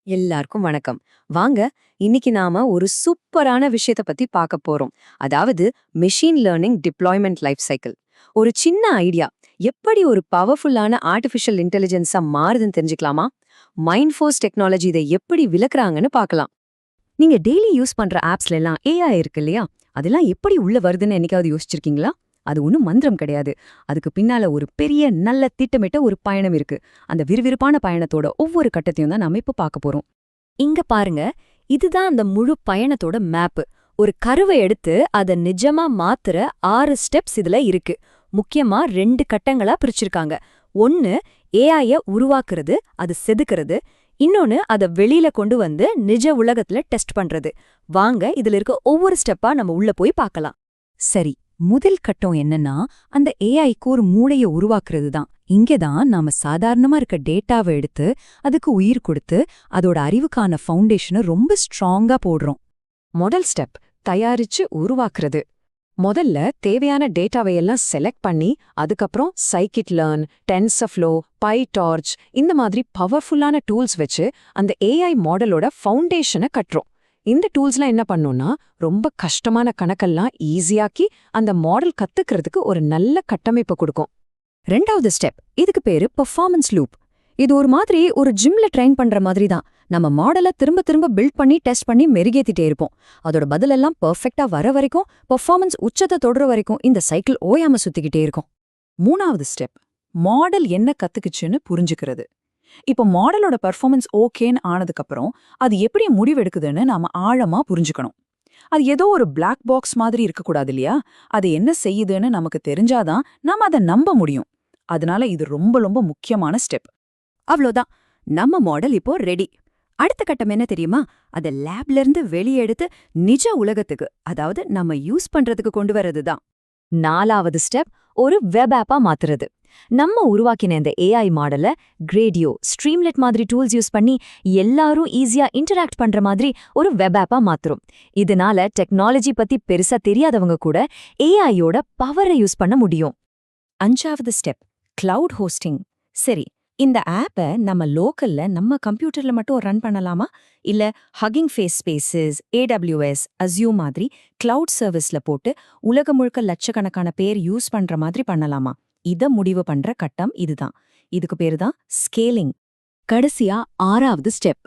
எல்லாருக்கும் வணக்கம். வாங்க, இன்னைக்கு நாம ஒரு சூப்பரான விஷயத்த பத்தி பார்க்க போறோம். அதாவது machine learning deployment life cycle. ஒரு சின்ன ஐடியா எப்படி ஒரு பவர்ஃபுல்லான ஆர்டிஃபிஷியல் இன்டெலிஜென்ஸா மாறுதுன்னு தெரிஞ்சுக்கலாமா? மைண்ட்ஃபோர்ஸ் டெக்னாலஜி இதை எப்படி விளக்குறாங்கன்னு பார்க்கலாம். நீங்க டெய்லி யூஸ் பண்ற ஆப்ஸ்ல எல்லாம் ஏஐ இருக்கு இல்லையா? அதெல்லாம் எப்படி உள்ள வருதுன்னு என்னைக்காவது யோசிச்சிருக்கீங்களா? அது ஒன்றும் மந்திரம் கிடையாது. அதுக்கு பின்னால ஒரு பெரிய நல்ல திட்டமிட்ட ஒரு பயணம் இருக்கு. அந்த விறுவிறுப்பான பயணத்தோட ஒவ்வொரு கட்டத்தையும் தான் நாம இப்ப பார்க்க போறோம். இங்க பாருங்க, இதுதான் அந்த முழு பயணத்தோட மேப்பு. ஒரு கருவை எடுத்து அதை நிஜமா மாத்துற 6 ஸ்டெப்ஸ் இதுல இருக்கு. முக்கியமா 2 கட்டங்களா பிரிச்சிருக்காங்க. ஒன்னு ஏஐய உருவாக்குறது, அது செதுக்கிறது. இன்னொன்னு அதை வெளியில கொண்டு வந்து நிஜ உலகத்துல டெஸ்ட் பண்றது. வாங்க, இதுல இருக்க ஒவ்வொரு ஸ்டெப்பா நம்ம உள்ள போய் பார்க்கலாம். சரி, முதல் கட்டம் என்னன்னா அந்த ஏஐக்கு ஒரு மூளைய உருவாக்குறது தான். இங்கதான் நாம சாதாரணமா இருக்க டேட்டாவை எடுத்து அதுக்கு உயிர் கொடுத்து அதோட அறிவுக்கான ஃபவுண்டேஷனை ரொம்ப ஸ்ட்ராங்கா போடுறோம். முதல் ஸ்டெப் தயாரிச்சு உருவாக்குறது. முதல்ல தேவையான டேட்டாவையெல்லாம் செலக்ட் பண்ணி அதுக்கப்புறம் சைக்கிட் லேர்ன், டென்சர்ஃப்ளோ, பைடார்ச் இந்த மாதிரி பவர்ஃபுல்லான டூல்ஸ் வச்சு அந்த ஏஐ மாடலோட ஃபவுண்டேஷனை கட்டுறோம். இந்த டூல்ஸ்லாம் என்ன பண்ணோம்னா ரொம்ப கஷ்டமான கணக்கெல்லாம் ஈஸியாக்கி அந்த மாடல் கத்துக்கிறதுக்கு ஒரு நல்ல கட்டமைப்பு கொடுக்கும். ரெண்டாவது ஸ்டெப், இதுக்கு பேரு பெர்ஃபார்மன்ஸ் லூப். இது ஒரு மாதிரி ஒரு ஜிம்ல ட்ரெயின் பண்ற மாதிரி தான். நம்ம மாடலை திரும்ப திரும்ப பில்ட் பண்ணி டெஸ்ட் பண்ணி மெருகேத்திட்டே இருப்போம். அதோட பதிலெல்லாம் பெர்ஃபெக்ட்டா வர வரைக்கும், பெர்ஃபார்மன்ஸ் உச்சத்தை தொடர வரைக்கும் இந்த சைக்கிள் ஓயாம சுத்திக்கிட்டே இருக்கும். மூணாவது ஸ்டெப், மாடல் என்ன கத்துக்குச்சுன்னு புரிஞ்சுக்கிறது. இப்போ மாடலோட பெர்ஃபார்மன்ஸ் ஓகேன்னு ஆனதுக்கப்புறம் அது எப்படி முடிவெடுக்குதுன்னு நாம ஆழமா புரிஞ்சுக்கணும். அது ஏதோ ஒரு பிளாக் பாக்ஸ் மாதிரி இருக்கக்கூடாது இல்லையா? அது என்ன செய்யுதுன்னு நமக்கு தெரிஞ்சாதான் நாம அதை நம்ப முடியும். அதனால இது ரொம்ப ரொம்ப முக்கியமான ஸ்டெப். அவ்வளோதான், நம்ம மாடல் இப்போ ரெடி. அடுத்த கட்டம் என்ன தெரியுமா? அதை லேப்ல இருந்து வெளியே எடுத்து நிஜ உலகத்துக்கு, அதாவது நம்ம யூஸ் பண்றதுக்கு கொண்டு வரதுதான். நாலாவது ஸ்டெப், ஒரு வெப் ஆப்பா மாத்துறது. நம்ம உருவாக்கின இந்த ஏஐ மாடலை கிரேடியோ, ஸ்ட்ரீம்லெட் மாதிரி டூல்ஸ் யூஸ் பண்ணி எல்லாரும் ஈஸியா இன்டராக்ட் பண்ற மாதிரி ஒரு வெப் ஆப்பா மாத்துறோம். இதனால டெக்னாலஜி பத்தி பெருசா தெரியாதவங்க கூட ஏஐயோட பவரை யூஸ் பண்ண முடியும். அஞ்சாவது ஸ்டெப், கிளவுட் ஹோஸ்டிங். சரி, இந்த ஆப்பை நம்ம லோக்கல்ல நம்ம கம்ப்யூட்டர்ல மட்டும் ரன் பண்ணலாமா? இல்ல hugging face spaces, AWS, Azure மாதிரி கிளவுட் சர்வீஸ்ல போட்டு உலகம் முழுக்க லட்சக்கணக்கான பேர் யூஸ் பண்ற மாதிரி பண்ணலாமா? இத முடிவு பண்ற கட்டம் இதுதான். இதுக்கு பேரு தான் ஸ்கேலிங். கடைசியா ஆறாவது ஸ்டெப்,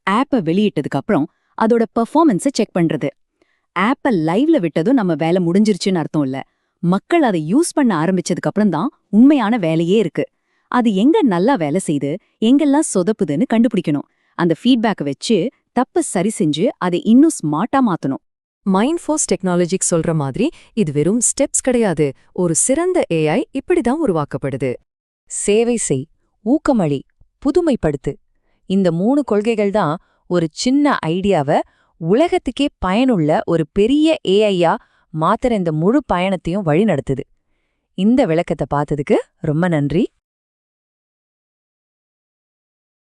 ஆப்பை வெளியிட்டதுக்கு அப்புறம் அதோட பெர்ஃபார்மன்ஸை செக் பண்றது. ஆப்பை லைவ்ல விட்டதும் நம்ம வேலை முடிஞ்சிருச்சுன்னு அர்த்தம் இல்ல. மக்கள் அதை யூஸ் பண்ண ஆரம்பிச்சதுக்கு அப்புறம் தான் உண்மையான வேலையே இருக்கு. அது எங்க நல்லா வேலை செய்து எங்கெல்லாம் சொதப்புதுன்னு கண்டுபிடிக்கணும். அந்த ஃபீட்பேக்கை வச்சு தப்ப சரி செஞ்சு அதை இன்னும் ஸ்மார்ட்டா மாத்தணும். மைண்ட்ஃபோர்ஸ் டெக்னாலஜிக்கு சொல்ற மாதிரி இது வெறும் ஸ்டெப்ஸ் கிடையாது. ஒரு சிறந்த ஏஐ இப்படிதான் உருவாக்கப்படுது. சேவை செய், ஊக்கமளி, புதுமைப்படுத்து. இந்த 3 கொள்கைகள் தான் ஒரு சின்ன ஐடியாவை உலகத்துக்கே பயனுள்ள ஒரு பெரிய ஏஐயா மாத்துற இந்த முழு பயணத்தையும் வழி நடத்துது. இந்த விளக்கத்தை பார்த்ததுக்கு ரொம்ப நன்றி.